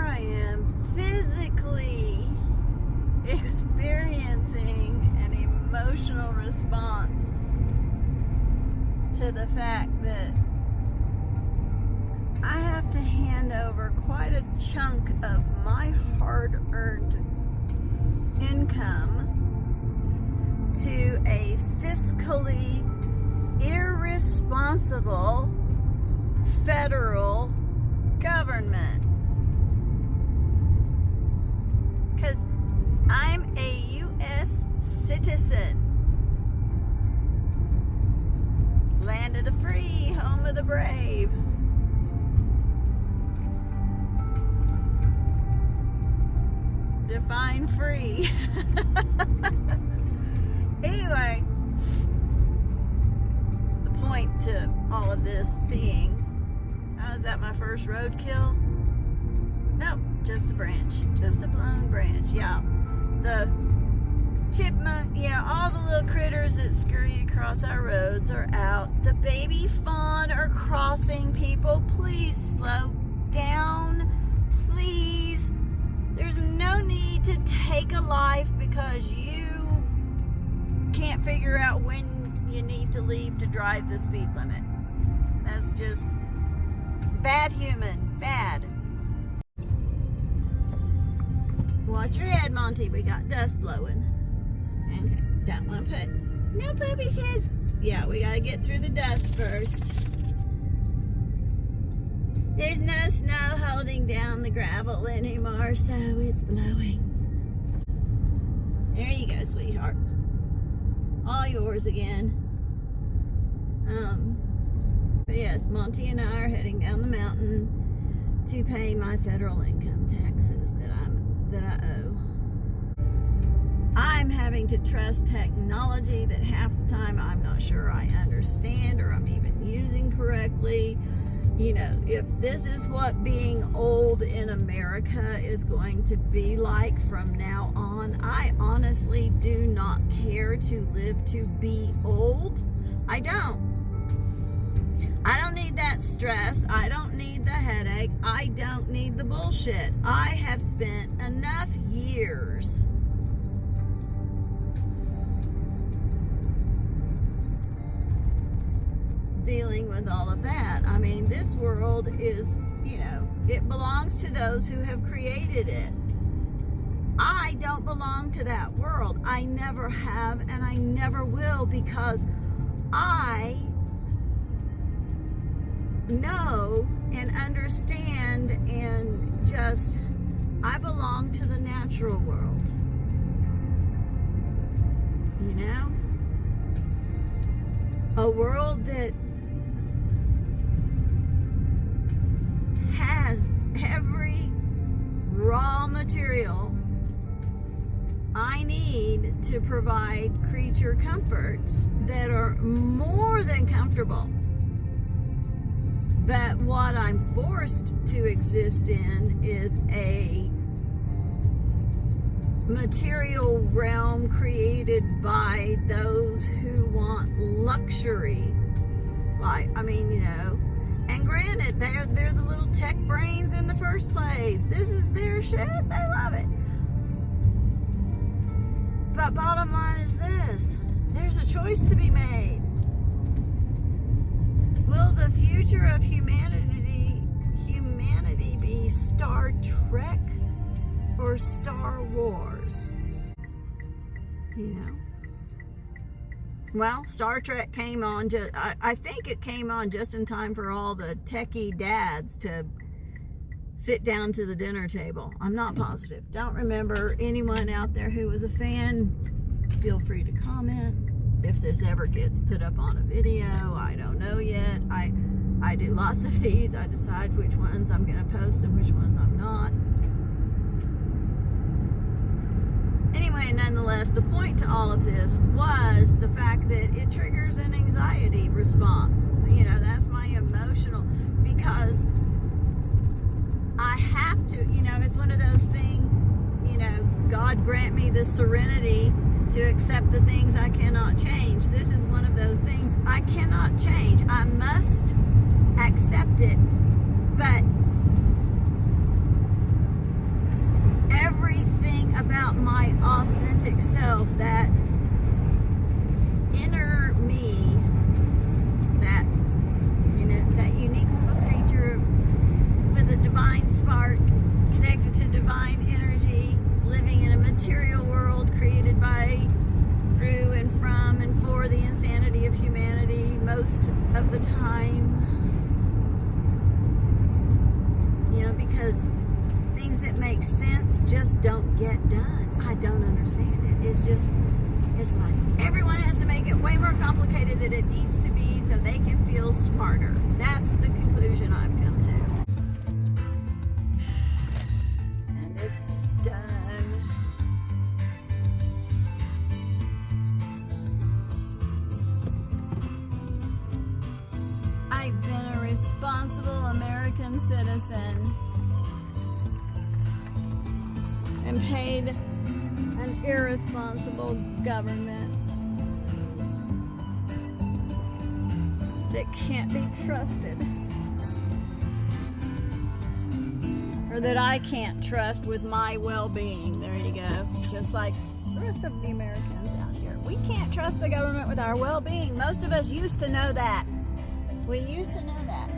I am physically experiencing an emotional response to the fact that I have to hand over quite a chunk of my hard-earned income to a fiscally irresponsible federal government. Because I'm a U.S. citizen. Land of the free, home of the brave. Define free. Anyway, the point to all of this being, is that my first roadkill? Nope, just a branch. Just a blown branch. Yeah. The chipmunk, all the little critters that scurry across our roads are out. The baby fawn are crossing. People, please slow down. Please. There's no need to take a life because you can't figure out when you need to leave to drive the speed limit. That's just bad human. Bad. Watch your head, Monty. We got dust blowing. Okay, don't want to put no puppy's heads. Yeah, we gotta get through the dust first. There's no snow holding down the gravel anymore, so it's blowing. There you go, sweetheart. All yours again. But yes, Monty and I are heading down the mountain to pay my federal income taxes that I owe. I'm having to trust technology that half the time I'm not sure I understand or I'm even using correctly. If this is what being old in America is going to be like from now on, I honestly do not care to live to be old. I don't need that stress. I don't need the headache. I don't need the bullshit. I have spent enough years dealing with all of that. I mean, this world is, it belongs to those who have created it. I don't belong to that world. I never have and I never will, because I know and understand and just, I belong to the natural world. A world that has every raw material I need to provide creature comforts that are more than comfortable. But what I'm forced to exist in is a material realm created by those who want luxury. And granted, they're the little tech brains in the first place. This is their shit. They love it. But bottom line is this. There's a choice to be made. Will the future of humanity be Star Trek or Star Wars? Well, Star Trek came on, I think it came on just in time for all the techie dads to sit down to the dinner table. I'm not positive. Don't remember. Anyone out there who was a fan, feel free to comment. If this ever gets put up on a video, I don't know yet. I do lots of these. I decide which ones I'm going to post and which ones I'm not. Anyway, nonetheless, the point to all of this was the fact that it triggers an anxiety response. That's my emotional, because I have to, it's one of those things, God grant me the serenity to accept the things I cannot change. This is one of those things I cannot change. I must accept it, but out my authentic self, that inner me, that, you know, that unique little creature with a divine spark, connected to divine energy, living in a material world created by, through and from and for the insanity of humanity most of the time. You know, because things that make sense just don't get done. I don't understand it. It's like everyone has to make it way more complicated than it needs to be so they can feel smarter. That's the conclusion I've come to. And it's done. I've been a responsible American citizen and paid an irresponsible government that can't be trusted, or that I can't trust with my well-being. There you go. Just like the rest of the Americans out here. We can't trust the government with our well-being. Most of us used to know that. We used to know that.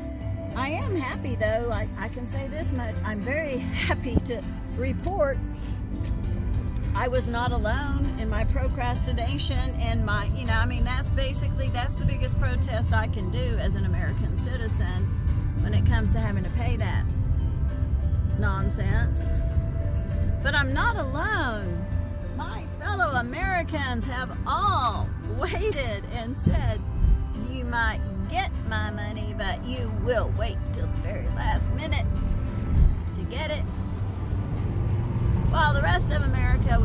I am happy though, I can say this much. I'm very happy to report I was not alone in my procrastination and my, you know, I mean, that's the biggest protest I can do as an American citizen when it comes to having to pay that nonsense. But I'm not alone. My fellow Americans have all waited and said, you might get my money, but you will wait till the very last minute to get it. While the rest of America